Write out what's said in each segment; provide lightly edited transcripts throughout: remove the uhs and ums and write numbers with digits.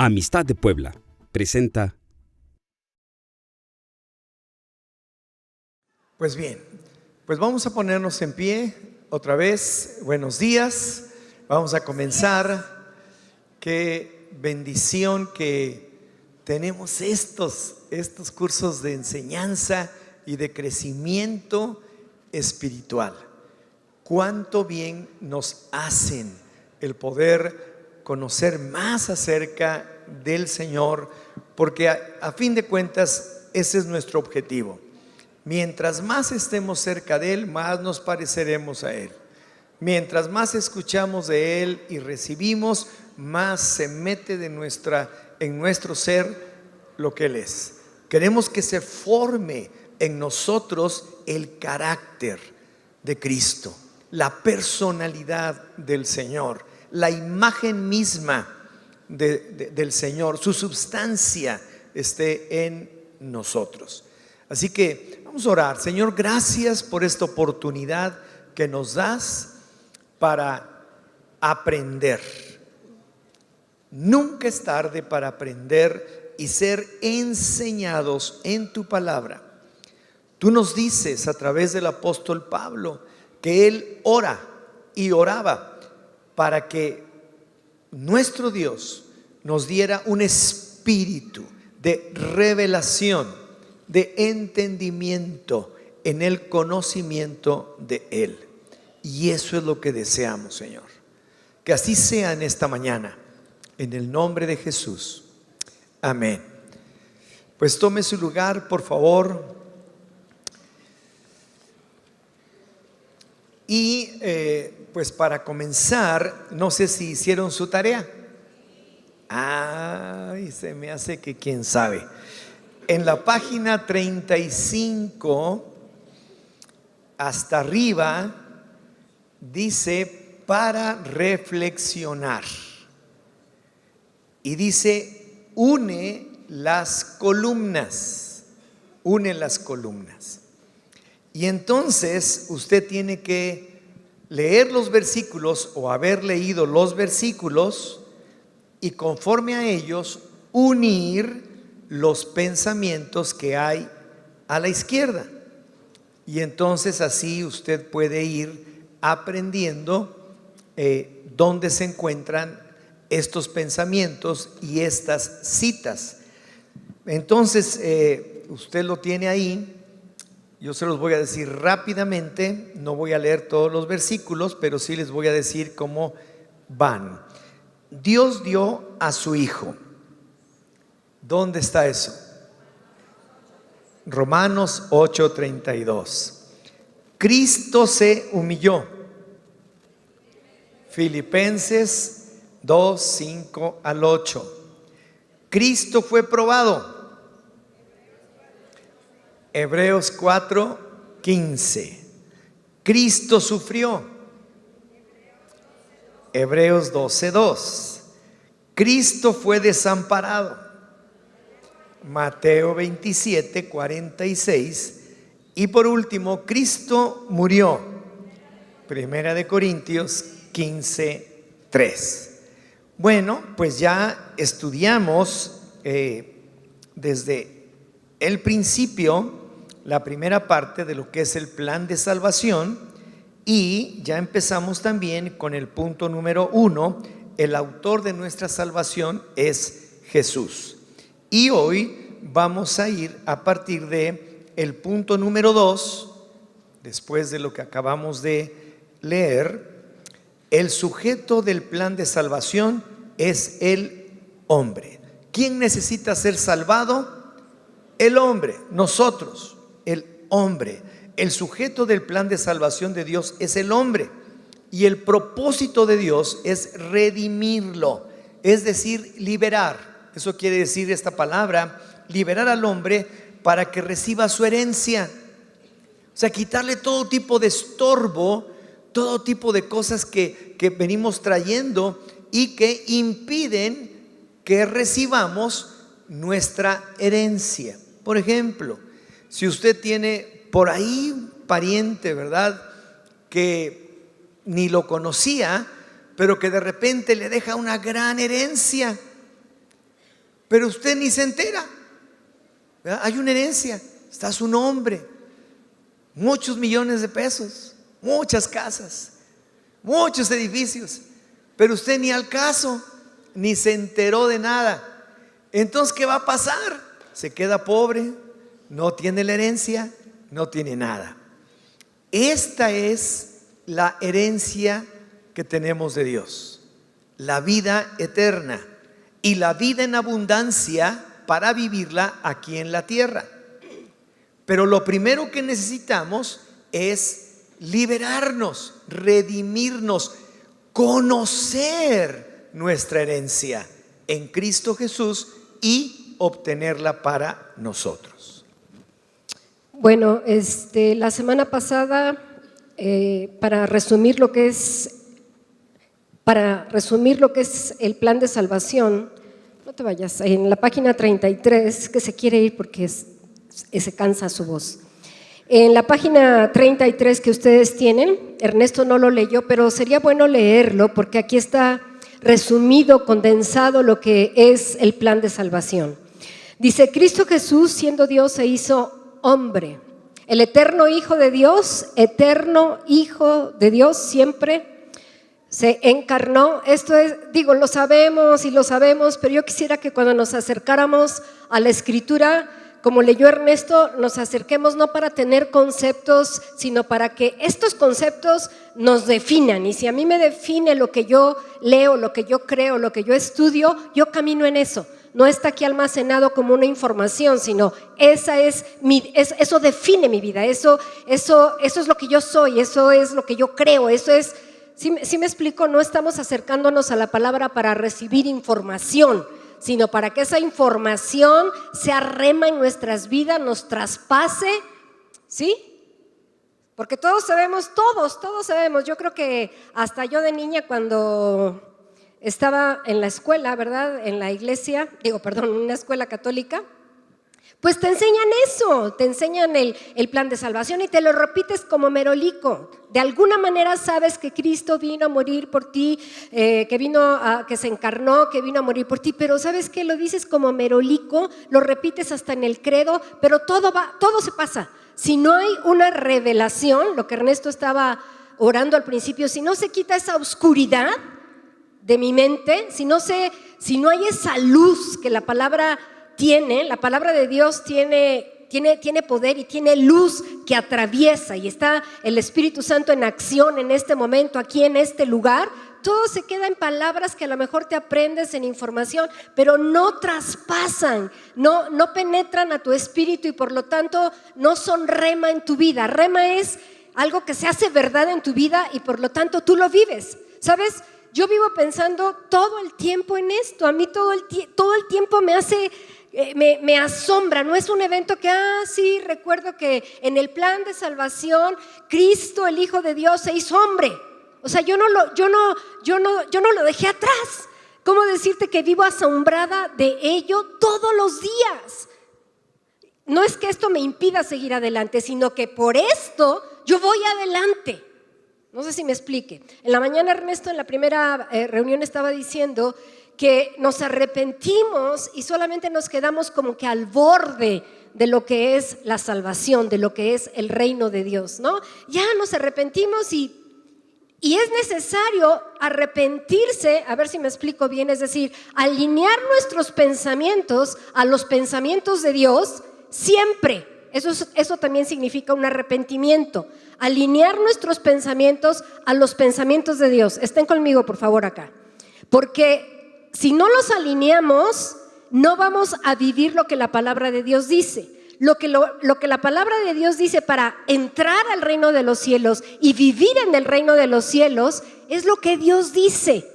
Amistad de Puebla presenta. Pues bien, pues vamos a ponernos en pie otra vez. Buenos días. Vamos a comenzar. Qué bendición que tenemos estos cursos de enseñanza y de crecimiento espiritual. Cuánto bien nos hacen el poder conocer más acerca del Señor, porque a fin de cuentas ese es nuestro objetivo. Mientras más estemos cerca de Él, más nos pareceremos a Él. Mientras más escuchamos de Él y recibimos, más se mete en nuestro ser lo que Él es. Queremos que se forme en nosotros el carácter de Cristo, la personalidad del Señor, la imagen misma del Señor, su substancia esté en nosotros. Así que vamos a orar. Señor, gracias por esta oportunidad que nos das para aprender. Nunca es tarde para aprender y ser enseñados en tu palabra. Tú nos dices a través del apóstol Pablo que él ora y oraba para que nuestro Dios nos diera un espíritu de revelación, de entendimiento en el conocimiento de Él. Y eso es lo que deseamos, Señor. Que así sea en esta mañana, en el nombre de Jesús. Amén. Pues tome su lugar, por favor. Y pues para comenzar, no sé si hicieron su tarea. Ay, se me hace que quién sabe. En la página 35 hasta arriba dice para reflexionar. Y dice une las columnas. Une las columnas. Y entonces usted tiene que leer los versículos o haber leído los versículos y conforme a ellos unir los pensamientos que hay a la izquierda. Y entonces así usted puede ir aprendiendo dónde se encuentran estos pensamientos y estas citas. Entonces usted lo tiene ahí. Yo se los voy a decir rápidamente, no voy a leer todos los versículos, pero sí les voy a decir cómo van. Dios dio a su Hijo. ¿Dónde está eso? Romanos 8:32. Cristo se humilló. Filipenses 2:5 al 8. Cristo fue probado. Hebreos 4:15. Cristo sufrió. Hebreos 12:2. Cristo fue desamparado. Mateo 27:46. Y por último, Cristo murió. Primera de Corintios 15:3. Bueno, pues ya estudiamos desde el principio la primera parte de lo que es el plan de salvación y ya empezamos también con el punto número 1. El autor de nuestra salvación es Jesús. Y hoy vamos a ir a partir de el punto número 2, después de lo que acabamos de leer. El sujeto del plan de salvación es el hombre. ¿Quién necesita ser salvado? El hombre, nosotros, el hombre. El sujeto del plan de salvación de Dios es el hombre. Y el propósito de Dios es redimirlo, es decir, liberar. Eso quiere decir esta palabra, liberar al hombre para que reciba su herencia. O sea, quitarle todo tipo de estorbo, todo tipo de cosas que venimos trayendo y que impiden que recibamos nuestra herencia. Por ejemplo, si usted tiene por ahí un pariente, ¿verdad?, que ni lo conocía, pero que de repente le deja una gran herencia, pero usted ni se entera, ¿verdad? Hay una herencia, está su nombre, muchos millones de pesos, muchas casas, muchos edificios, pero usted ni al caso, ni se enteró de nada. Entonces, ¿qué va a pasar? Se queda pobre, no tiene la herencia, no tiene nada. Esta es la herencia que tenemos de Dios, la vida eterna y la vida en abundancia para vivirla aquí en la tierra. Pero lo primero que necesitamos es liberarnos, redimirnos, conocer nuestra herencia en Cristo Jesús y obtenerla para nosotros. Bueno, la semana pasada, para resumir lo que es el plan de salvación, no te vayas, en la página 33, que se quiere ir porque se cansa su voz. En la página 33 que ustedes tienen, Ernesto no lo leyó, pero sería bueno leerlo porque aquí está resumido, condensado lo que es el plan de salvación. Dice: Cristo Jesús, siendo Dios, se hizo hombre, el eterno Hijo de Dios, eterno Hijo de Dios, siempre se encarnó. Esto es, lo sabemos y lo sabemos, pero yo quisiera que cuando nos acercáramos a la Escritura, como leyó Ernesto, nos acerquemos no para tener conceptos, sino para que estos conceptos nos definan. Y si a mí me define lo que yo leo, lo que yo creo, lo que yo estudio, yo camino en eso. No está aquí almacenado como una información, sino eso define mi vida, eso es lo que yo soy, eso es lo que yo creo, eso es, ¿sí me explico? No estamos acercándonos a la palabra para recibir información, sino para que esa información sea rema en nuestras vidas, nos traspase, ¿sí? Porque todos sabemos, yo creo que hasta yo de niña cuando estaba en la escuela, ¿verdad? En la iglesia, en una escuela católica, pues te enseñan eso, te enseñan el plan de salvación y te lo repites como merolico. De alguna manera sabes que Cristo vino a morir por ti, que se encarnó, que vino a morir por ti, pero ¿sabes qué? Lo dices como merolico, lo repites hasta en el credo, pero todo se pasa. Si no hay una revelación, lo que Ernesto estaba orando al principio, si no se quita esa oscuridad de mi mente, si no hay esa luz que la palabra tiene, la palabra de Dios tiene poder y tiene luz que atraviesa, y está el Espíritu Santo en acción en este momento, aquí en este lugar, todo se queda en palabras que a lo mejor te aprendes en información, pero no traspasan, no penetran a tu espíritu y por lo tanto no son rema en tu vida. Rema es algo que se hace verdad en tu vida y por lo tanto tú lo vives, ¿sabes? Yo vivo pensando todo el tiempo en esto. A mí todo el tiempo me asombra. No es un evento que, sí, recuerdo que en el plan de salvación Cristo, el Hijo de Dios, se hizo hombre. O sea, yo no lo dejé atrás. ¿Cómo decirte que vivo asombrada de ello todos los días? No es que esto me impida seguir adelante, sino que por esto yo voy adelante. No sé si me explique. En la mañana Ernesto en la primera reunión estaba diciendo que nos arrepentimos y solamente nos quedamos como que al borde de lo que es la salvación, de lo que es el reino de Dios, ¿no? Ya nos arrepentimos y es necesario arrepentirse, a ver si me explico bien, es decir, alinear nuestros pensamientos a los pensamientos de Dios siempre. Eso también significa un arrepentimiento. Alinear nuestros pensamientos a los pensamientos de Dios. Estén conmigo, por favor, acá. Porque si no los alineamos, no vamos a vivir lo que la palabra de Dios dice. Lo que la palabra de Dios dice para entrar al reino de los cielos y vivir en el reino de los cielos es lo que Dios dice.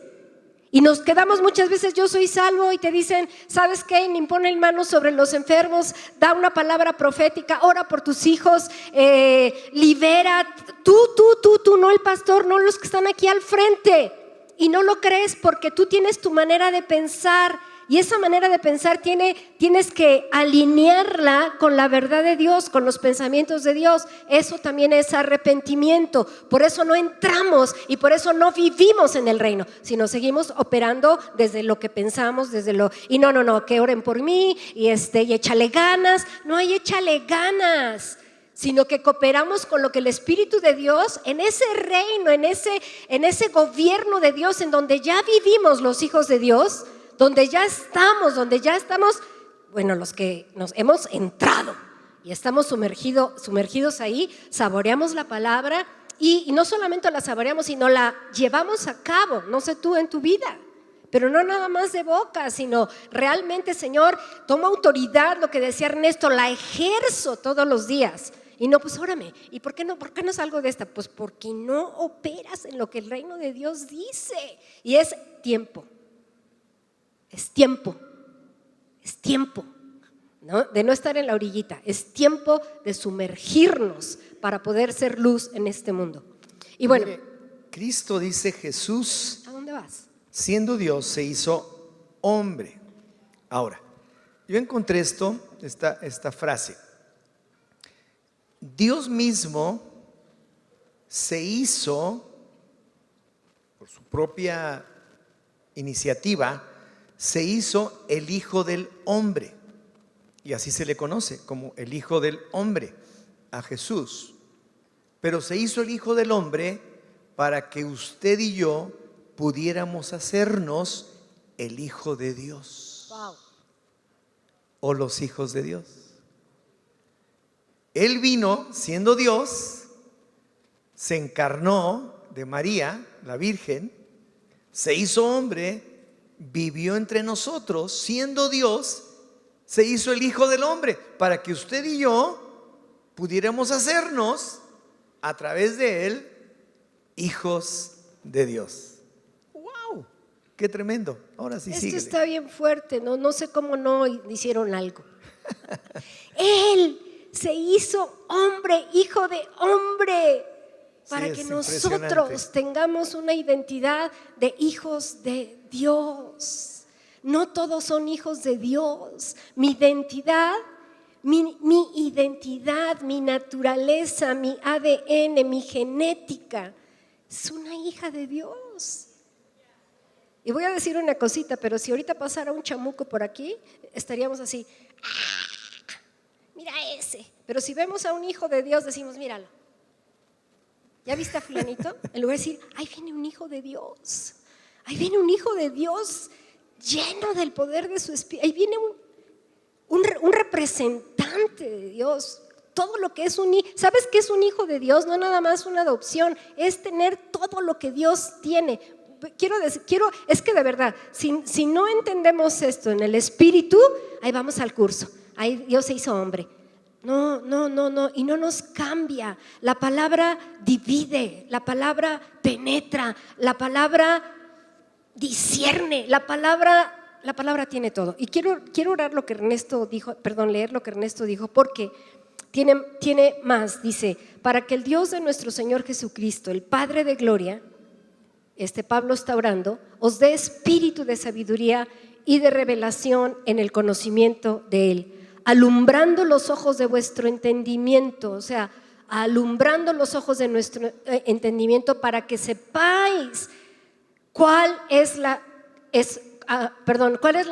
Y nos quedamos muchas veces, yo soy salvo, y te dicen, ¿sabes qué? Impone manos sobre los enfermos, da una palabra profética, ora por tus hijos, libera. Tú, no el pastor, no los que están aquí al frente. Y no lo crees porque tú tienes tu manera de pensar Y esa manera de pensar tienes que alinearla con la verdad de Dios, con los pensamientos de Dios. Eso también es arrepentimiento. Por eso no entramos y por eso no vivimos en el reino, sino seguimos operando desde lo que pensamos, y no, que oren por mí y échale ganas. No hay échale ganas, sino que cooperamos con lo que el Espíritu de Dios, en ese reino, en ese gobierno de Dios, en donde ya vivimos los hijos de Dios, donde ya estamos, bueno, los que nos hemos entrado y estamos sumergidos ahí, saboreamos la palabra y no solamente la saboreamos, sino la llevamos a cabo, no sé tú en tu vida. Pero no nada más de boca, sino realmente, Señor, toma autoridad, lo que decía Ernesto, la ejerzo todos los días. Y no, pues órame, ¿y por qué no salgo de esta? Pues porque no operas en lo que el reino de Dios dice. Y es tiempo, ¿no? De no estar en la orillita, es tiempo de sumergirnos para poder ser luz en este mundo. Y bueno, mire, Cristo dice, Jesús, ¿a dónde vas? siendo Dios, se hizo hombre. Ahora, yo encontré esta frase. Dios mismo se hizo, por su propia iniciativa, se hizo el Hijo del Hombre. Y así se le conoce, como el Hijo del Hombre, a Jesús. Pero se hizo el Hijo del Hombre para que usted y yo pudiéramos hacernos el Hijo de Dios. Wow. O los hijos de Dios. Él vino siendo Dios, se encarnó de María, la Virgen, se hizo hombre, vivió entre nosotros, siendo Dios, se hizo el Hijo del Hombre, para que usted y yo pudiéramos hacernos, a través de Él, hijos de Dios. ¡Wow! ¡Qué tremendo! Ahora sí, Esto síguele. está bien fuerte, no sé cómo no hicieron algo. Él se hizo hombre, hijo de hombre, para Sí, que es nosotros tengamos una identidad de hijos de Dios. No todos son hijos de Dios. Mi identidad, mi naturaleza, mi ADN, mi genética, es una hija de Dios. Y voy a decir una cosita, pero si ahorita pasara un chamuco por aquí, estaríamos así, mira ese. Pero si vemos a un hijo de Dios, decimos, míralo. ¿Ya viste a fulanito? En lugar de decir, ahí viene un hijo de Dios. Ahí viene un hijo de Dios lleno del poder de su espíritu. Ahí viene un representante de Dios. Todo lo que es ¿sabes qué es un hijo de Dios? No nada más una adopción, es tener todo lo que Dios tiene. Es que de verdad, si no entendemos esto en el espíritu, ahí vamos al curso. Ahí Dios se hizo hombre. No, y no nos cambia. La palabra divide, la palabra penetra, la palabra discierne, la palabra tiene todo. Y quiero leer lo que Ernesto dijo, porque tiene más. Dice, para que el Dios de nuestro Señor Jesucristo, el Padre de gloria, Pablo está orando, os dé espíritu de sabiduría y de revelación en el conocimiento de Él, alumbrando los ojos de vuestro entendimiento, o sea, alumbrando los ojos de nuestro entendimiento para que sepáis cuál es la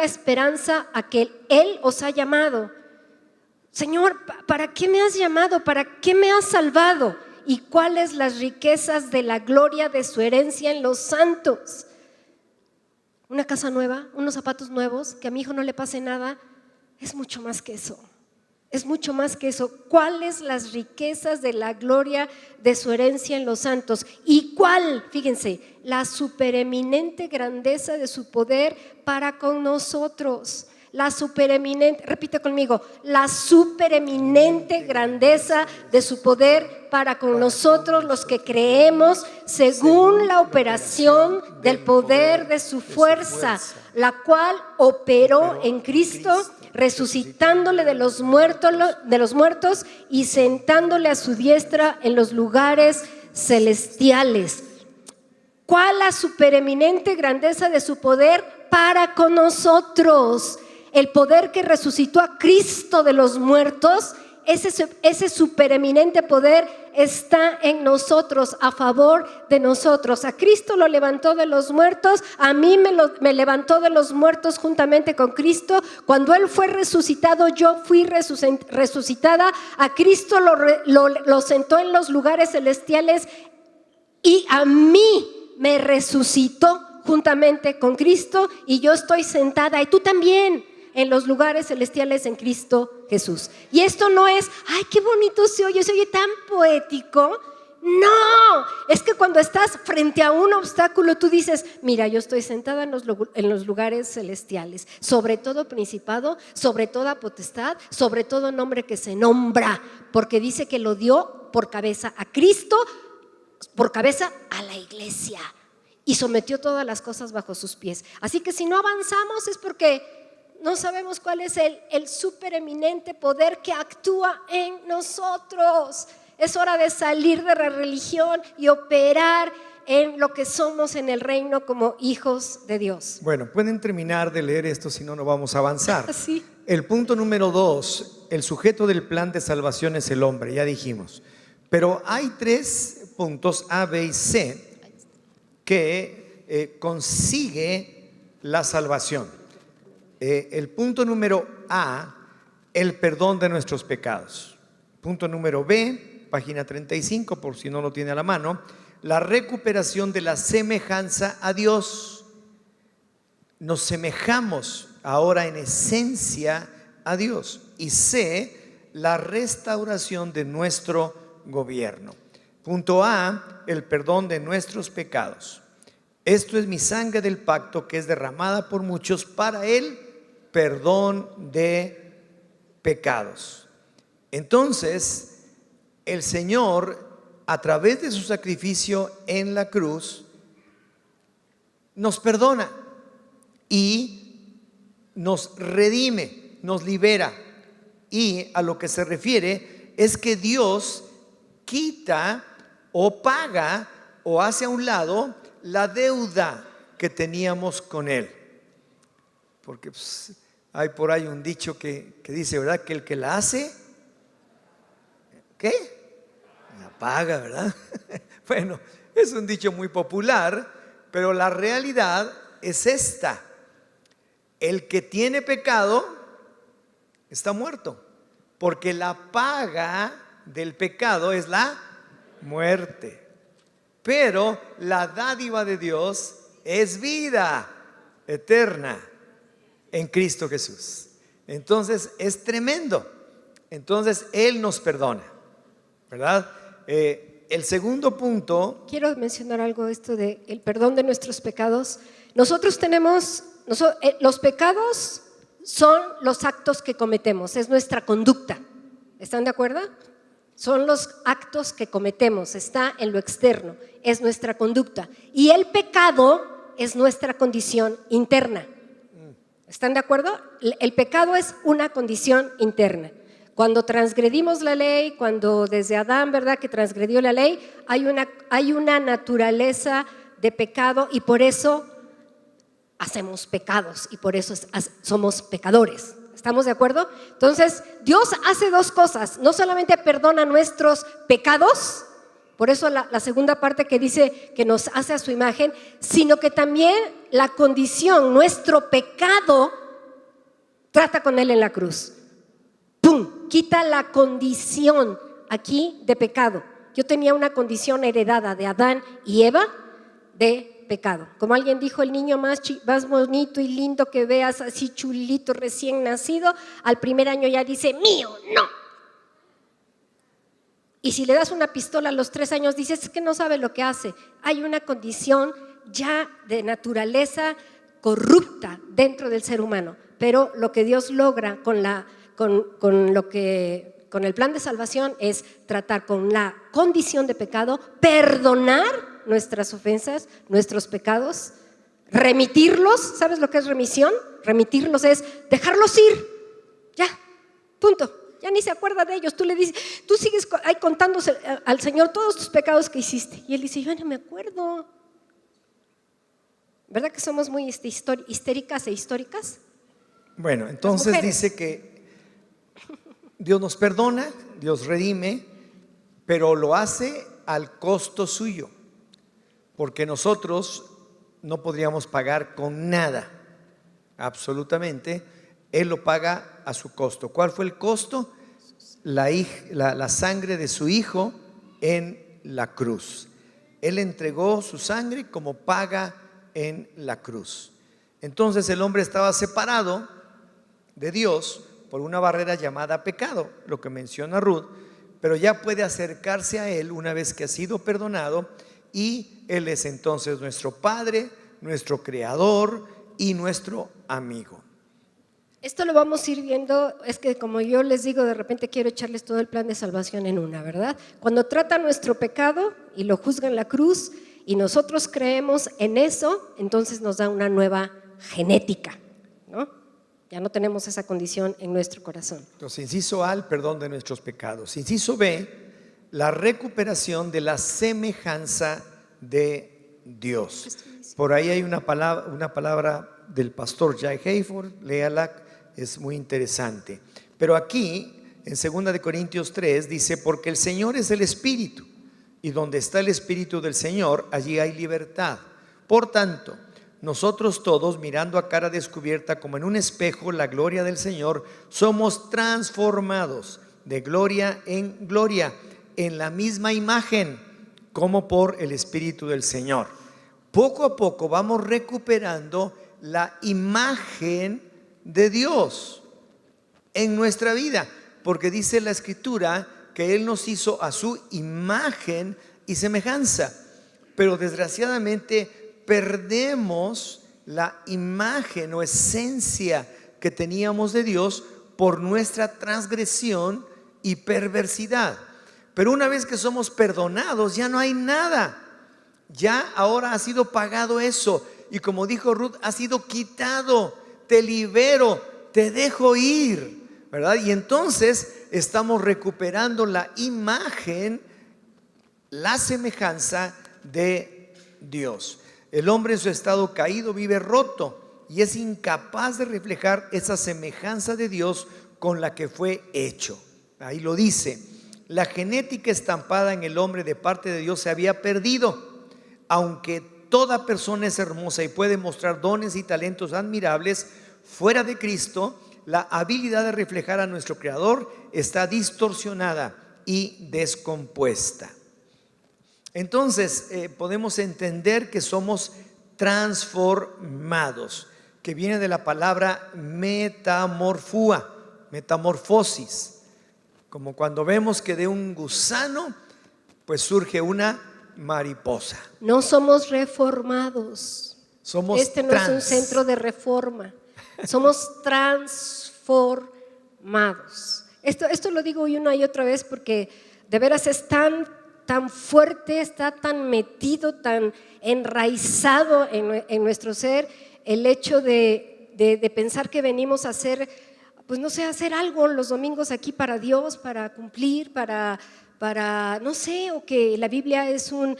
esperanza a que Él os ha llamado. Señor, ¿para qué me has llamado? ¿Para qué me has salvado? ¿Y cuáles las riquezas de la gloria de su herencia en los santos? Una casa nueva, unos zapatos nuevos, que a mi hijo no le pase nada. Es mucho más que eso. Es mucho más que eso. ¿Cuáles las riquezas de la gloria de su herencia en los santos? ¿Y cuál? Fíjense, la supereminente grandeza de su poder para con nosotros. Repite conmigo, la supereminente grandeza de su poder para con nosotros los que creemos según la operación del poder de su fuerza, la cual operó en Cristo, resucitándole de los muertos y sentándole a su diestra en los lugares celestiales. ¿Cuál la supereminente grandeza de su poder para con nosotros. El poder que resucitó a Cristo de los muertos, ese supereminente poder está en nosotros, a favor de nosotros. A Cristo lo levantó de los muertos, a mí me levantó de los muertos juntamente con Cristo. Cuando Él fue resucitado, yo fui resucitada. A Cristo lo sentó en los lugares celestiales y a mí me resucitó juntamente con Cristo, y yo estoy sentada, y tú también, en los lugares celestiales en Cristo Jesús. Y esto no es, ay, qué bonito se oye tan poético. No, es que cuando estás frente a un obstáculo, tú dices, mira, yo estoy sentada en los lugares celestiales, sobre todo principado, sobre toda potestad, sobre todo nombre que se nombra, porque dice que lo dio por cabeza a Cristo, por cabeza a la iglesia, y sometió todas las cosas bajo sus pies. Así que si no avanzamos es porque no sabemos cuál es el supereminente poder que actúa en nosotros. Es hora de salir de la religión y operar en lo que somos en el reino como hijos de Dios. Bueno, pueden terminar de leer esto, si no, no vamos a avanzar. Sí. El punto número 2, el sujeto del plan de salvación es el hombre, ya dijimos. Pero hay 3 puntos, A, B y C, que consigue la salvación. El punto número A, el perdón de nuestros pecados. Punto número B, página 35, por si no lo tiene a la mano, la recuperación de la semejanza a Dios. Nos semejamos ahora en esencia a Dios. Y C, la restauración de nuestro gobierno. Punto A, el perdón de nuestros pecados. Esto es mi sangre del pacto, que es derramada por muchos para el perdón de pecados. Entonces, el Señor, a través de su sacrificio en la cruz, nos perdona y nos redime, nos libera. Y a lo que se refiere es que Dios quita o paga o hace a un lado la deuda que teníamos con Él. Porque pues, hay por ahí un dicho que dice, ¿verdad? Que el que la hace, ¿qué? La paga, ¿verdad? Bueno, es un dicho muy popular, pero la realidad es esta: el que tiene pecado está muerto, porque la paga del pecado es la muerte. Pero la dádiva de Dios es vida eterna en Cristo Jesús. Entonces es tremendo. Entonces Él nos perdona, ¿verdad? El segundo punto. Quiero mencionar algo, esto de el perdón de nuestros pecados. Nosotros tenemos, los pecados son los actos que cometemos, es nuestra conducta. ¿Están de acuerdo? Son los actos que cometemos, está en lo externo, es nuestra conducta. Y el pecado es nuestra condición interna. ¿Están de acuerdo? El pecado es una condición interna. Cuando transgredimos la ley, cuando desde Adán, ¿verdad?, que transgredió la ley, hay una naturaleza de pecado, y por eso hacemos pecados y por eso somos pecadores. ¿Estamos de acuerdo? Entonces, Dios hace 2 cosas. No solamente perdona nuestros pecados, por eso la segunda parte que dice que nos hace a su imagen, sino que también la condición, nuestro pecado, trata con Él en la cruz. ¡Pum! Quita la condición aquí de pecado. Yo tenía una condición heredada de Adán y Eva de pecado. Como alguien dijo, el niño más bonito y lindo que veas, así chulito, recién nacido, al primer año ya dice, mío, no. Y si le das una pistola a los 3 años, dices, es que no sabe lo que hace. Hay una condición ya de naturaleza corrupta dentro del ser humano. Pero lo que Dios logra con el plan de salvación es tratar con la condición de pecado, perdonar nuestras ofensas, nuestros pecados, remitirlos. ¿Sabes lo que es remisión? Remitirlos es dejarlos ir, ya, punto, ya ni se acuerda de ellos. Tú le dices, tú sigues ahí contándose al Señor todos tus pecados que hiciste, y Él dice, yo no me acuerdo. ¿Verdad que somos muy histéricas e históricas? Bueno, entonces mujeres. dice que Dios nos perdona, Dios redime, pero lo hace al costo suyo, porque nosotros no podríamos pagar con nada, absolutamente. Él lo paga a su costo. ¿Cuál fue el costo? La sangre de su Hijo en la cruz. Él entregó su sangre como paga en la cruz. Entonces el hombre estaba separado de Dios por una barrera llamada pecado, lo que menciona Ruth, pero ya puede acercarse a Él una vez que ha sido perdonado, y Él es entonces nuestro Padre, nuestro Creador y nuestro amigo. Esto lo vamos a ir viendo, es que como yo les digo, de repente quiero echarles todo el plan de salvación en una, ¿verdad? Cuando trata nuestro pecado y lo juzga en la cruz y nosotros creemos en eso, entonces nos da una nueva genética, ¿no? Ya no tenemos esa condición en nuestro corazón. Entonces, inciso A, el perdón de nuestros pecados. Inciso B, la recuperación de la semejanza de Dios. Por ahí hay una palabra del pastor Jay Hayford, léala, es muy interesante. Pero aquí, en 2 Corintios 3, dice: porque el Señor es el Espíritu, y donde está el Espíritu del Señor, allí hay libertad. Por tanto, nosotros todos, mirando a cara descubierta como en un espejo la gloria del Señor, somos transformados de gloria en gloria, en la misma imagen, como por el Espíritu del Señor. Poco a poco vamos recuperando la imagen de Dios en nuestra vida, porque dice la Escritura que Él nos hizo a su imagen y semejanza, pero desgraciadamente perdemos la imagen o esencia que teníamos de Dios por nuestra transgresión y perversidad. Pero una vez que somos perdonados, ya no hay nada. Ya ahora ha sido pagado eso. Y como dijo Ruth, ha sido quitado. Te libero, te dejo ir, ¿verdad? Y entonces estamos recuperando la imagen, la semejanza de Dios. El hombre en su estado caído vive roto y es incapaz de reflejar esa semejanza de Dios con la que fue hecho. Ahí lo dice. La genética estampada en el hombre de parte de Dios se había perdido. Aunque toda persona es hermosa y puede mostrar dones y talentos admirables, fuera de Cristo, la habilidad de reflejar a nuestro Creador está distorsionada y descompuesta. Entonces podemos entender que somos transformados, que viene de la palabra metamorfosis, como cuando vemos que de un gusano pues surge una mariposa. No somos reformados. Somos Este no es un centro de reforma. Somos transformados. Esto lo digo una y otra vez porque de veras es tan fuerte, está tan metido, tan enraizado en nuestro ser el hecho de pensar que venimos a hacer, pues no sé, hacer algo los domingos aquí para Dios, para cumplir, para no sé, o que la Biblia es un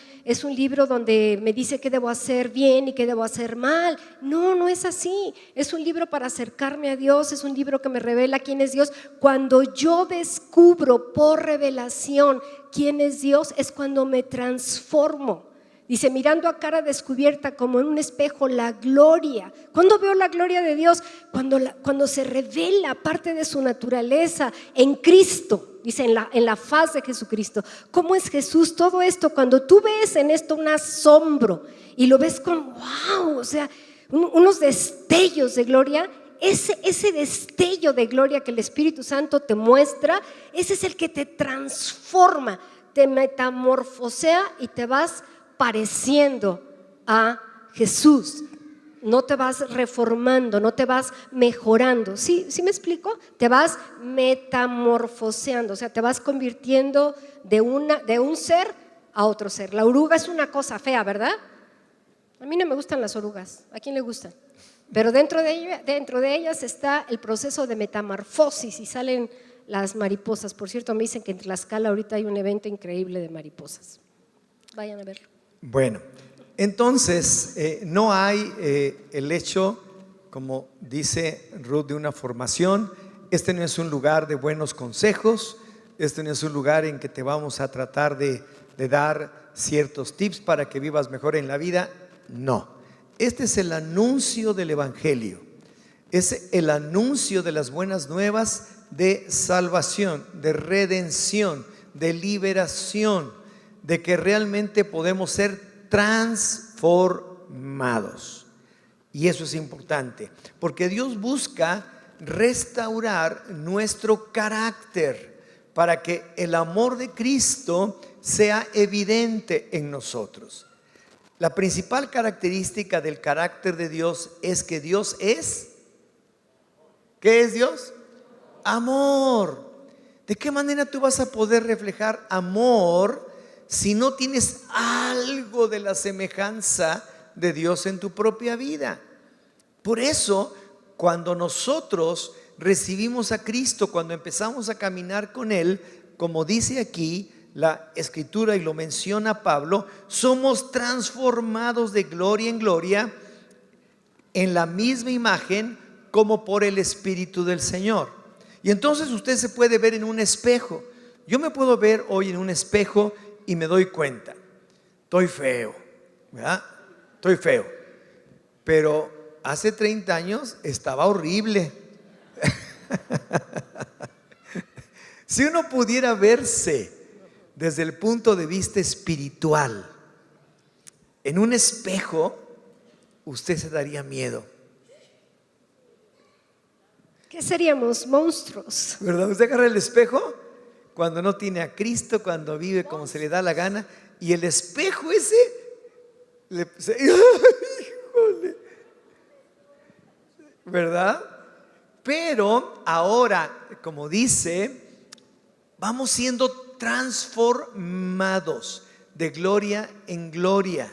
libro donde me dice qué debo hacer bien y qué debo hacer mal. No es así. Es un libro para acercarme a Dios, es un libro que me revela quién es Dios. Cuando yo descubro por revelación quién es Dios, es cuando me transformo. Dice, mirando a cara descubierta como en un espejo la gloria. ¿Cuándo veo la gloria de Dios? Cuando se revela parte de su naturaleza en Cristo. Dice, en la faz de Jesucristo. ¿Cómo es Jesús? Todo esto, cuando tú ves en esto un asombro y lo ves con wow, o sea, unos destellos de gloria, ese destello de gloria que el Espíritu Santo te muestra, ese es el que te transforma, te metamorfosea y te vas pareciendo a Jesús. No te vas reformando, no te vas mejorando. ¿Sí me explico? Te vas metamorfoseando, o sea, te vas convirtiendo de un ser a otro ser. La oruga es una cosa fea, ¿verdad? A mí no me gustan las orugas. ¿A quién le gustan? Pero dentro de ellas está el proceso de metamorfosis y salen las mariposas. Por cierto, me dicen que en Tlaxcala ahorita hay un evento increíble de mariposas. Vayan a verlo. Bueno, Entonces, no hay el hecho, como dice Ruth, de una formación. Este no es un lugar de buenos consejos. Este no es un lugar en que te vamos a tratar de dar ciertos tips para que vivas mejor en la vida. No. Este es el anuncio del Evangelio. Es el anuncio de las buenas nuevas de salvación, de redención, de liberación, de que realmente podemos ser transformados. Y eso es importante, porque Dios busca restaurar nuestro carácter para que el amor de Cristo sea evidente en nosotros. La principal característica del carácter de Dios es que Dios es, ¿qué es Dios? Amor. ¿De qué manera tú vas a poder reflejar amor si no tienes algo de la semejanza de Dios en tu propia vida? Por eso, cuando nosotros recibimos a Cristo, cuando empezamos a caminar con Él, como dice aquí la Escritura y lo menciona Pablo, somos transformados de gloria en gloria en la misma imagen como por el Espíritu del Señor. Y entonces usted se puede ver en un espejo. Yo me puedo ver hoy en un espejo y me doy cuenta, estoy feo, ¿verdad? Estoy feo, pero hace 30 años estaba horrible. Si uno pudiera verse desde el punto de vista espiritual en un espejo, usted se daría miedo. ¿Qué seríamos? Monstruos. ¿Verdad? Usted agarra el espejo cuando no tiene a Cristo, cuando vive como se le da la gana, y el espejo ese híjole, ¿verdad? Pero ahora, como dice, vamos siendo transformados de gloria en gloria,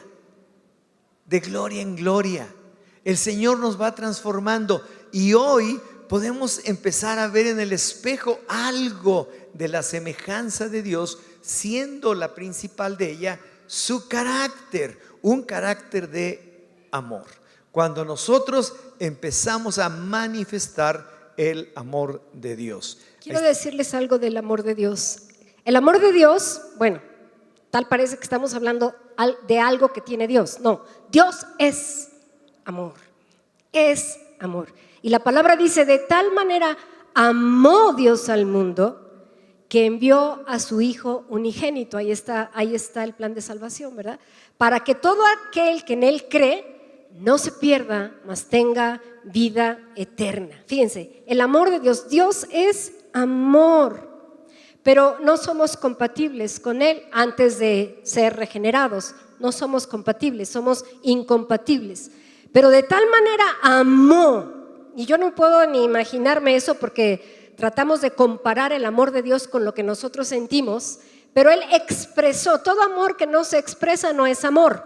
de gloria en gloria. El Señor nos va transformando y hoy podemos empezar a ver en el espejo algo de la semejanza de Dios, siendo la principal de ella su carácter, un carácter de amor. Cuando nosotros empezamos a manifestar el amor de Dios. Quiero decirles algo del amor de Dios. El amor de Dios, bueno, tal parece que estamos hablando de algo que tiene Dios. No, Dios es amor, es amor. Y la palabra dice, de tal manera amó Dios al mundo que envió a su Hijo unigénito. Ahí está el plan de salvación, ¿verdad? Para que todo aquel que en Él cree no se pierda, mas tenga vida eterna. Fíjense, el amor de Dios, Dios es amor, pero no somos compatibles con Él antes de ser regenerados. No somos compatibles, somos incompatibles. Pero de tal manera amó. Y yo no puedo ni imaginarme eso porque tratamos de comparar el amor de Dios con lo que nosotros sentimos, pero Él expresó, todo amor que no se expresa no es amor.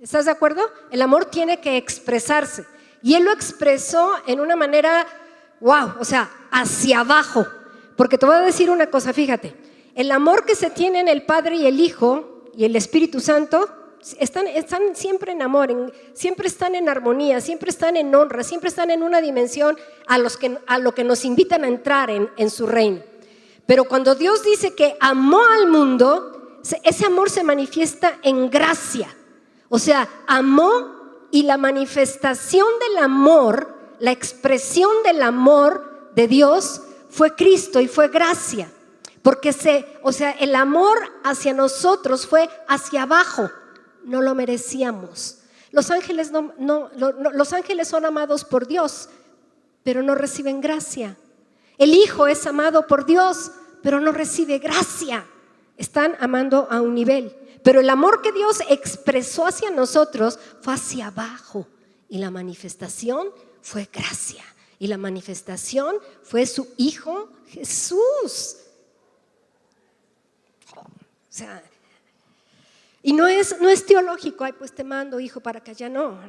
¿Estás de acuerdo? El amor tiene que expresarse y Él lo expresó en una manera, wow, o sea, hacia abajo. Porque te voy a decir una cosa, fíjate, el amor que se tiene en el Padre y el Hijo y el Espíritu Santo están siempre en amor, siempre están en armonía, siempre están en honra, siempre están en una dimensión a lo que nos invitan a entrar en su reino. Pero cuando Dios dice que amó al mundo, ese amor se manifiesta en gracia. O sea, amó, y la manifestación del amor, la expresión del amor de Dios fue Cristo y fue gracia. Porque el amor hacia nosotros fue hacia abajo. No lo merecíamos. Los ángeles los ángeles son amados por Dios, pero no reciben gracia. El Hijo es amado por Dios, pero no recibe gracia. Están amando a un nivel, pero el amor que Dios expresó hacia nosotros fue hacia abajo, y la manifestación fue gracia, y la manifestación fue su Hijo Jesús. O sea, y no es teológico, ay, pues te mando, hijo, para que allá. No.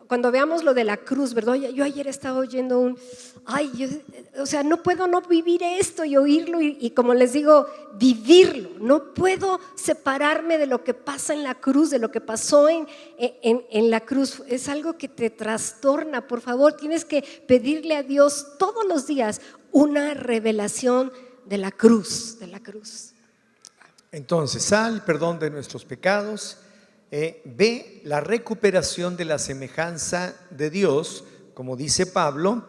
cuando veamos lo de la cruz, ¿verdad? Yo ayer estaba oyendo o sea, no puedo no vivir esto y oírlo y como les digo, vivirlo. No puedo separarme de lo que pasa en la cruz, de lo que pasó en la cruz. Es algo que te trastorna. Por favor, tienes que pedirle a Dios todos los días una revelación de la cruz, Entonces, al perdón de nuestros pecados, ve la recuperación de la semejanza de Dios, como dice Pablo,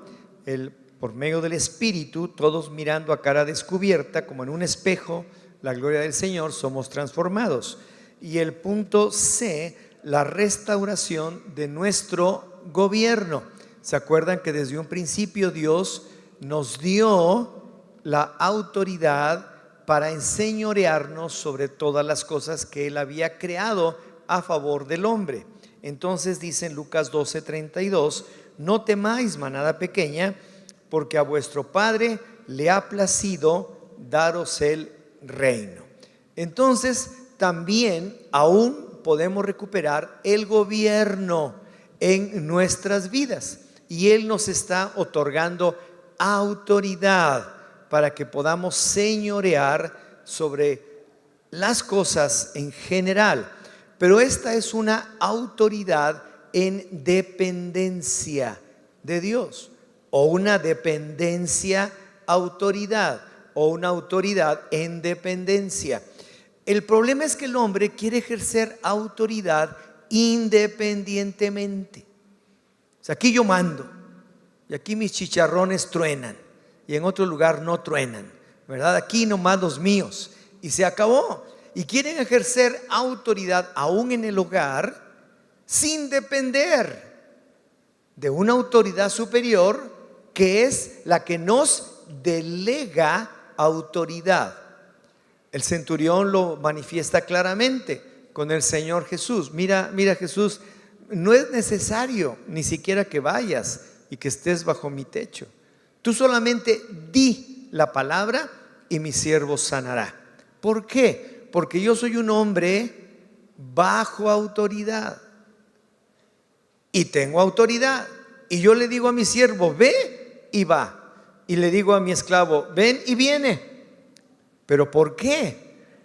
por medio del Espíritu, todos mirando a cara descubierta, como en un espejo, la gloria del Señor, somos transformados. Y el punto C, la restauración de nuestro gobierno. ¿Se acuerdan que desde un principio Dios nos dio la autoridad para enseñorearnos sobre todas las cosas que Él había creado a favor del hombre? Entonces dice en Lucas 12:32, no temáis, manada pequeña, porque a vuestro Padre le ha placido daros el reino. Entonces también aún podemos recuperar el gobierno en nuestras vidas y Él nos está otorgando autoridad para que podamos señorear sobre las cosas en general. Pero esta es una autoridad en dependencia de Dios, o una dependencia autoridad, o una autoridad en dependencia. El problema es que el hombre quiere ejercer autoridad independientemente. O sea, aquí yo mando y aquí mis chicharrones truenan y en otro lugar no truenan, ¿verdad? Aquí nomás los míos y se acabó. Y quieren ejercer autoridad aún en el hogar sin depender de una autoridad superior que es la que nos delega autoridad. El centurión lo manifiesta claramente con el Señor Jesús. Mira Jesús, no es necesario ni siquiera que vayas y que estés bajo mi techo. Tú solamente di la palabra y mi siervo sanará. ¿Por qué? Porque yo soy un hombre bajo autoridad y tengo autoridad. Y yo le digo a mi siervo, ve y va. Y le digo a mi esclavo, ven y viene. ¿Pero por qué?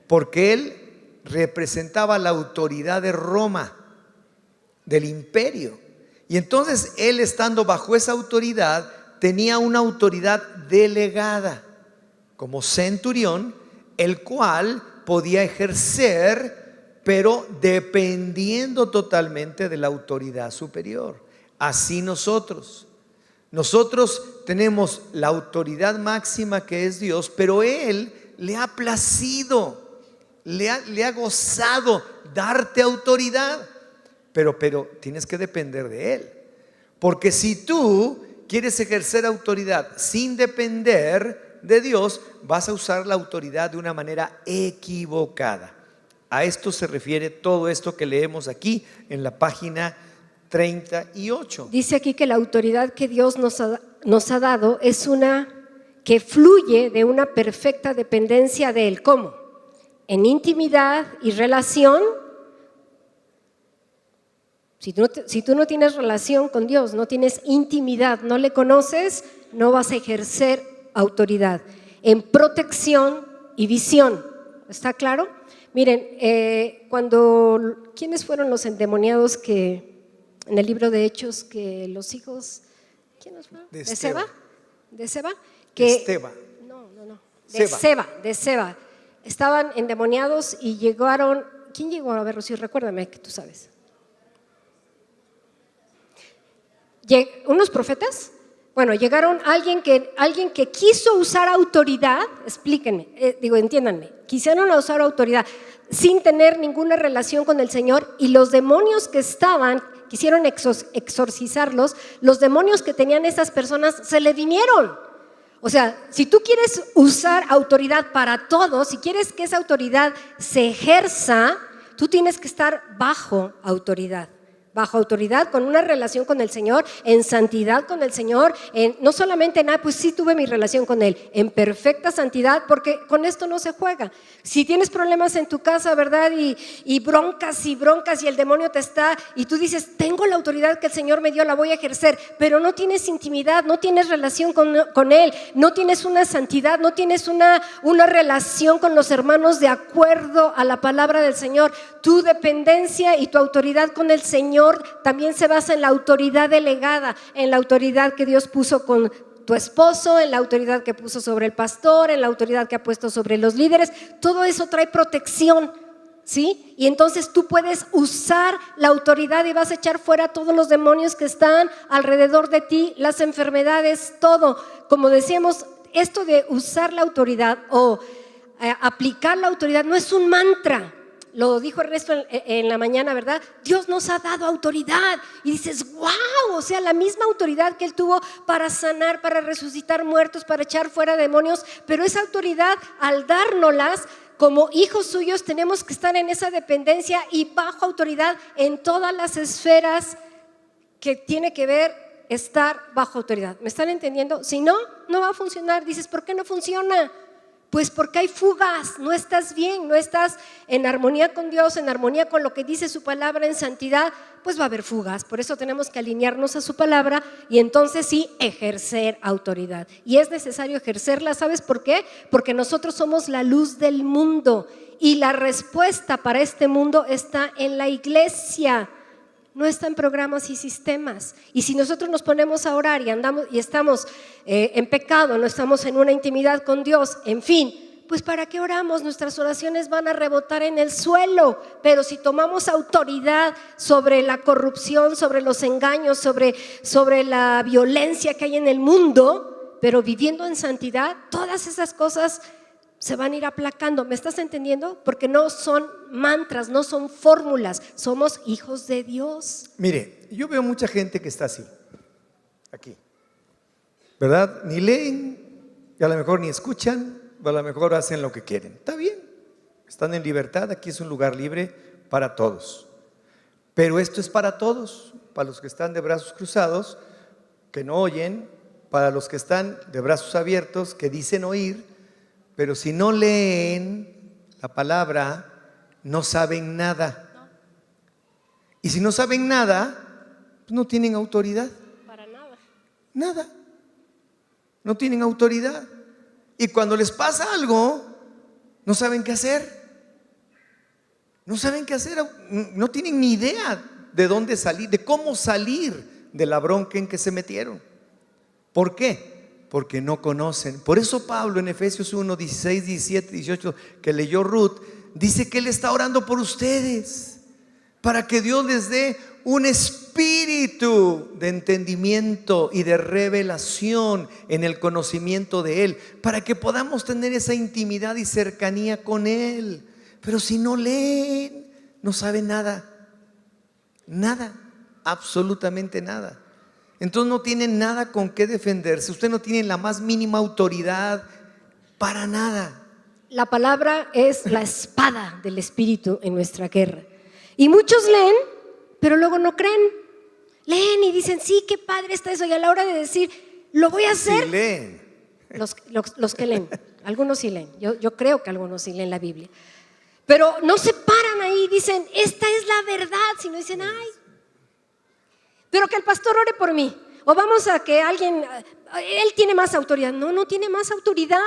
Porque él representaba la autoridad de Roma, del imperio. Y entonces él, estando bajo esa autoridad, tenía una autoridad delegada como centurión, el cual podía ejercer, pero dependiendo totalmente de la autoridad superior. Así nosotros tenemos la autoridad máxima que es Dios, pero Él le ha placido, le ha gozado darte autoridad, pero tienes que depender de Él. Porque si tú quieres ejercer autoridad sin depender de Dios, vas a usar la autoridad de una manera equivocada. A esto se refiere todo esto que leemos aquí en la página 38. Dice aquí que la autoridad que Dios nos ha dado es una que fluye de una perfecta dependencia de Él. ¿Cómo? En intimidad y relación. Si tú no tienes relación con Dios, no tienes intimidad, no le conoces, no vas a ejercer autoridad. En protección y visión. ¿Está claro? Miren, ¿quiénes fueron los endemoniados que en el libro de Hechos, que los hijos, ¿quiénes fueron? ¿De Seba? ¿De Seba? De Seba. Estaban endemoniados y llegaron. ¿Quién llegó? A ver, Rocío, recuérdame que tú sabes. ¿Unos profetas? Bueno, llegaron alguien que quiso usar autoridad, explíquenme, entiéndanme, quisieron usar autoridad sin tener ninguna relación con el Señor, y los demonios que quisieron exorcizarlos, los demonios que tenían esas personas se le vinieron. O sea, si tú quieres usar autoridad para todo, si quieres que esa autoridad se ejerza, tú tienes que estar bajo autoridad. bajo autoridad, con una relación con el Señor, en santidad con el Señor, no solamente en, pues sí tuve mi relación con Él, en perfecta santidad, porque con esto no se juega. Si tienes problemas en tu casa, ¿verdad? Y broncas y broncas y el demonio te está, y tú dices, tengo la autoridad que el Señor me dio, la voy a ejercer, pero no tienes intimidad, no tienes relación con Él, no tienes una santidad, no tienes una relación con los hermanos de acuerdo a la palabra del Señor. Tu dependencia y tu autoridad con el Señor también se basa en la autoridad delegada, en la autoridad que Dios puso con tu esposo, en la autoridad que puso sobre el pastor, en la autoridad que ha puesto sobre los líderes. Todo eso trae protección, ¿sí? Y entonces tú puedes usar la autoridad y vas a echar fuera todos los demonios que están alrededor de ti, las enfermedades, todo. Como decíamos, esto de usar la autoridad o aplicar la autoridad no es un mantra. Lo dijo Ernesto en la mañana, ¿verdad? Dios nos ha dado autoridad. Y dices, wow, o sea, la misma autoridad que Él tuvo para sanar, para resucitar muertos, para echar fuera demonios. Pero esa autoridad, al dárnoslas, como hijos suyos, tenemos que estar en esa dependencia y bajo autoridad en todas las esferas que tiene que ver estar bajo autoridad. ¿Me están entendiendo? Si no, no va a funcionar. Dices, ¿por qué no funciona? Pues porque hay fugas, no estás bien, no estás en armonía con Dios, en armonía con lo que dice su palabra, en santidad, pues va a haber fugas. Por eso tenemos que alinearnos a su palabra y entonces sí ejercer autoridad. Y es necesario ejercerla, ¿sabes por qué? Porque nosotros somos la luz del mundo y la respuesta para este mundo está en la iglesia. No está en programas y sistemas. Y si nosotros nos ponemos a orar y estamos en pecado, no estamos en una intimidad con Dios, en fin, pues ¿para qué oramos? Nuestras oraciones van a rebotar en el suelo. Pero si tomamos autoridad sobre la corrupción, sobre los engaños, sobre la violencia que hay en el mundo, pero viviendo en santidad, todas esas cosas se van a ir aplacando. ¿Me estás entendiendo? Porque no son mantras, no son fórmulas, somos hijos de Dios. Mire, yo veo mucha gente que está así, aquí, ¿verdad? Ni leen, y a lo mejor ni escuchan, o a lo mejor hacen lo que quieren. Está bien, están en libertad, aquí es un lugar libre para todos. Pero esto es para todos, para los que están de brazos cruzados, que no oyen, para los que están de brazos abiertos, que dicen oír, pero si no leen la palabra, no saben nada. Y si no saben nada, pues no tienen autoridad. Para nada. Nada. No tienen autoridad. Y cuando les pasa algo, no saben qué hacer. No saben qué hacer. No tienen ni idea de dónde salir, de cómo salir de la bronca en que se metieron. ¿Por qué? Porque no conocen. Por eso Pablo en Efesios 1, 16, 17, 18, que leyó Ruth, dice que él está orando por ustedes, para que Dios les dé un espíritu de entendimiento y de revelación en el conocimiento de Él, para que podamos tener esa intimidad y cercanía con Él. Pero si no leen, no saben nada, nada, absolutamente nada. Entonces no tienen nada con qué defenderse. Usted no tiene la más mínima autoridad para nada. La palabra es la espada del Espíritu en nuestra guerra. Y muchos leen, pero luego no creen. Leen y dicen, sí, qué padre está eso. Y a la hora de decir, lo voy a hacer. Sí leen. Los que leen, algunos sí leen. Yo creo que algunos sí leen la Biblia. Pero no se paran ahí y dicen, esta es la verdad. Sino dicen, ay, pero que el pastor ore por mí. O vamos a que alguien, él tiene más autoridad. No, no tiene más autoridad.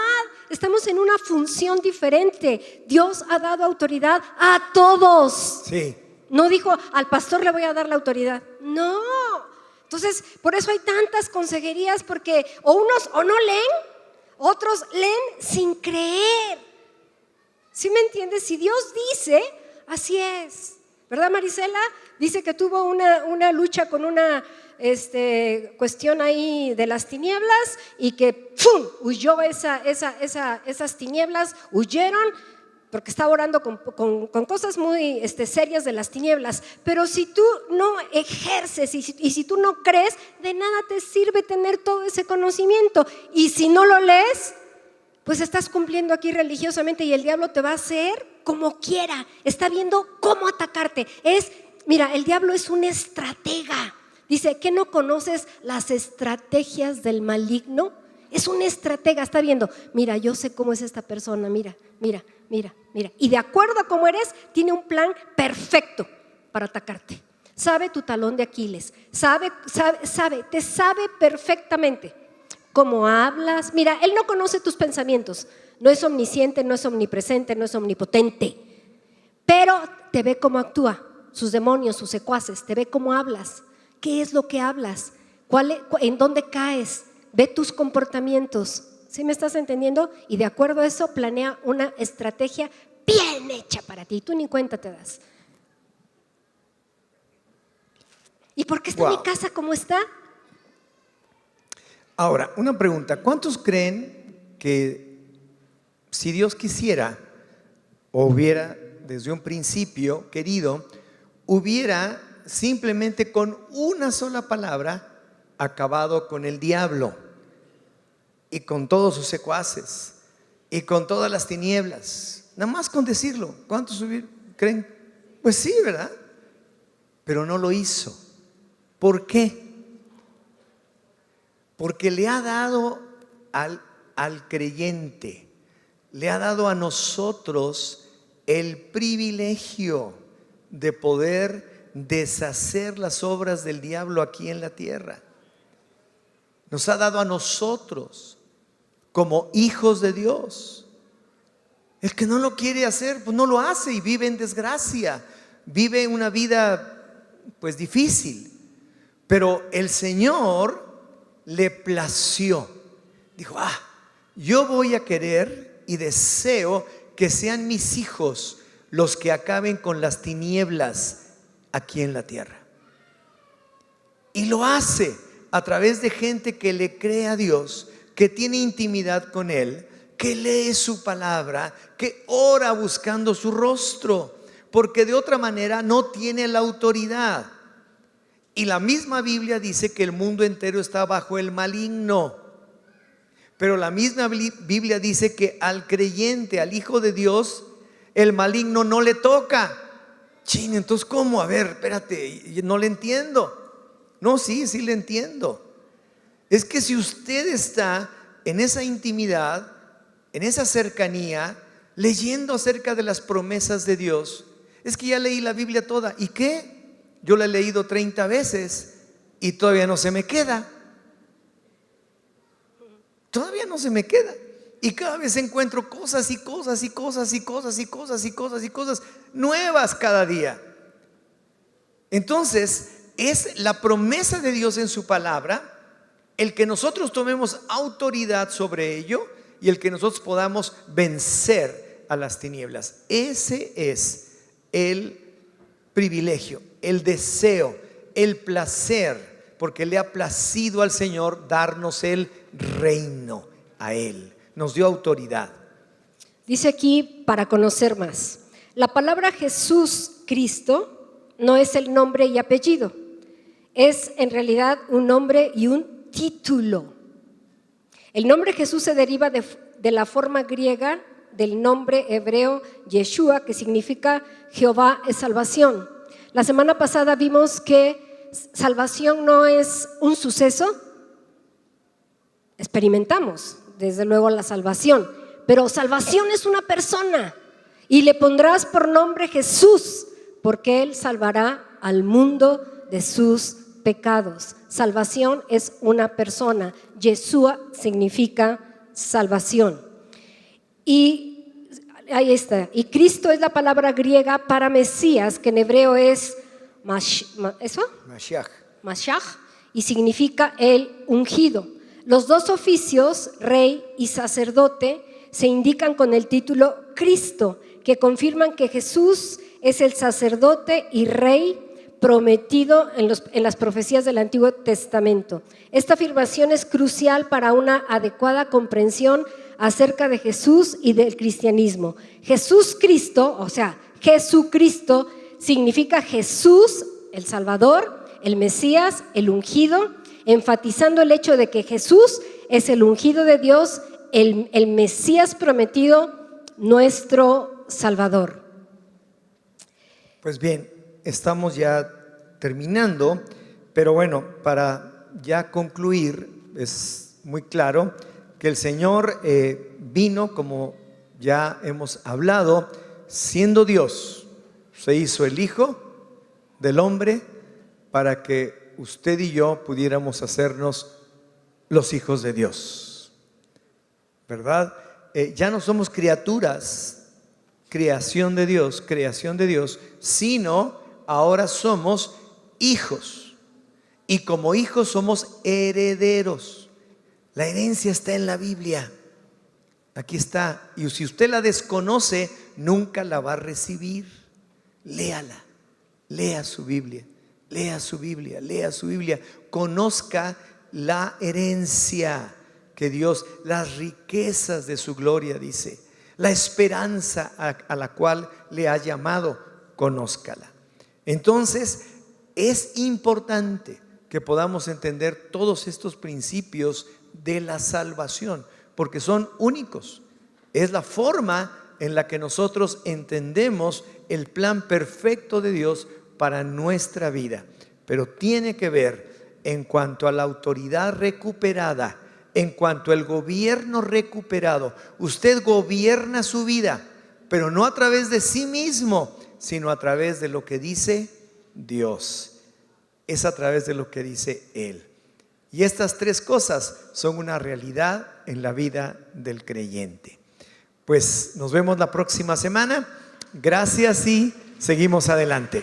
Estamos en una función diferente. Dios ha dado autoridad a todos. Sí. No dijo, al pastor le voy a dar la autoridad. No. Entonces, por eso hay tantas consejerías, porque o unos o no leen, otros leen sin creer. ¿Sí me entiendes? Si Dios dice, así es. ¿Verdad, Marisela? Dice que tuvo una lucha con una cuestión ahí de las tinieblas y que ¡pum! Huyó esas tinieblas, huyeron porque estaba orando con cosas muy serias de las tinieblas. Pero si tú no ejerces y si tú no crees, de nada te sirve tener todo ese conocimiento. Y si no lo lees, pues estás cumpliendo aquí religiosamente y el diablo te va a hacer como quiera. Está viendo cómo atacarte. Es Mira, el diablo es un estratega. Dice, ¿qué no conoces las estrategias del maligno? Es un estratega, está viendo, mira, yo sé cómo es esta persona, mira. Y de acuerdo a cómo eres, tiene un plan perfecto para atacarte. Sabe tu talón de Aquiles, te sabe perfectamente cómo hablas. Mira, él no conoce tus pensamientos, no es omnisciente, no es omnipresente, no es omnipotente, pero te ve cómo actúa, sus demonios, sus secuaces, te ve cómo hablas. ¿Qué es lo que hablas? ¿En dónde caes? Ve tus comportamientos. ¿Sí me estás entendiendo? Y de acuerdo a eso planea una estrategia bien hecha para ti. Tú ni cuenta te das. ¿Y por qué está mi casa como está? Ahora, una pregunta. ¿Cuántos creen que si Dios quisiera o hubiera desde un principio querido, hubiera simplemente con una sola palabra acabado con el diablo y con todos sus secuaces y con todas las tinieblas? Nada más con decirlo. ¿Cuántos creen? Pues sí, ¿verdad? Pero no lo hizo. ¿Por qué? Porque le ha dado al creyente, le ha dado a nosotros el privilegio de poder deshacer las obras del diablo aquí en la tierra. Nos ha dado a nosotros como hijos de Dios. El que no lo quiere hacer, pues no lo hace y vive en desgracia, vive una vida pues difícil. Pero el Señor le plació, dijo, yo voy a querer y deseo que sean mis hijos los que acaben con las tinieblas aquí en la tierra. Y lo hace a través de gente que le cree a Dios, que tiene intimidad con Él, que lee su palabra, que ora buscando su rostro, porque de otra manera no tiene la autoridad. Y la misma Biblia dice que el mundo entero está bajo el maligno. Pero la misma Biblia dice que al creyente, al Hijo de Dios, el maligno no le toca. Chin, entonces ¿cómo? A ver, espérate, no le entiendo. No, sí le entiendo. Es que si usted está en esa intimidad, en esa cercanía, leyendo acerca de las promesas de Dios, es que ya leí la Biblia toda. ¿Y qué? Yo la he leído 30 veces y todavía no se me queda. Todavía no se me queda. Y cada vez encuentro cosas y cosas y cosas y cosas y cosas y cosas y cosas nuevas cada día. Entonces, es la promesa de Dios en su palabra el que nosotros tomemos autoridad sobre ello y el que nosotros podamos vencer a las tinieblas. Ese es el privilegio, el deseo, el placer, porque le ha placido al Señor darnos el reino a Él. Nos dio autoridad. Dice aquí, para conocer más, la palabra Jesús Cristo no es el nombre y apellido, es en realidad un nombre y un título. El nombre Jesús se deriva de la forma griega del nombre hebreo Yeshua, que significa Jehová es salvación. La semana pasada vimos que salvación no es un suceso. Experimentamos desde luego la salvación, pero salvación es una persona, y le pondrás por nombre Jesús, porque Él salvará al mundo de sus pecados. Salvación es una persona. Yeshua significa salvación. Y ahí está. Y Cristo es la palabra griega para Mesías, que en hebreo es Mashiach, y significa el ungido. Los dos oficios, rey y sacerdote, se indican con el título Cristo, que confirman que Jesús es el sacerdote y rey prometido en las profecías del Antiguo Testamento. Esta afirmación es crucial para una adecuada comprensión acerca de Jesús y del cristianismo. Jesús Cristo, o sea, Jesucristo, significa Jesús, el Salvador, el Mesías, el ungido, enfatizando el hecho de que Jesús es el ungido de Dios, el Mesías prometido, nuestro Salvador. Pues bien, estamos ya terminando, pero bueno, para ya concluir, es muy claro que el Señor vino, como ya hemos hablado, siendo Dios, se hizo el Hijo del hombre para que usted y yo pudiéramos hacernos los hijos de Dios, ¿verdad? Ya no somos criaturas, creación de Dios, sino ahora somos hijos. Y como hijos somos herederos. La herencia está en la Biblia. Aquí está. Y si usted la desconoce, nunca la va a recibir. Léala. Lea su Biblia. Lea su Biblia. Lea su Biblia. Conozca la herencia que Dios, las riquezas de su gloria, dice. La esperanza a la cual le ha llamado, conózcala. Entonces, es importante que podamos entender todos estos principios de la salvación, porque son únicos. Es la forma en la que nosotros entendemos el plan perfecto de Dios para nuestra vida. Pero tiene que ver en cuanto a la autoridad recuperada, en cuanto al gobierno recuperado. Usted gobierna su vida, pero no a través de sí mismo, sino a través de lo que dice Dios. Es a través de lo que dice Él. Y estas tres cosas son una realidad en la vida del creyente. Pues nos vemos la próxima semana. Gracias y seguimos adelante.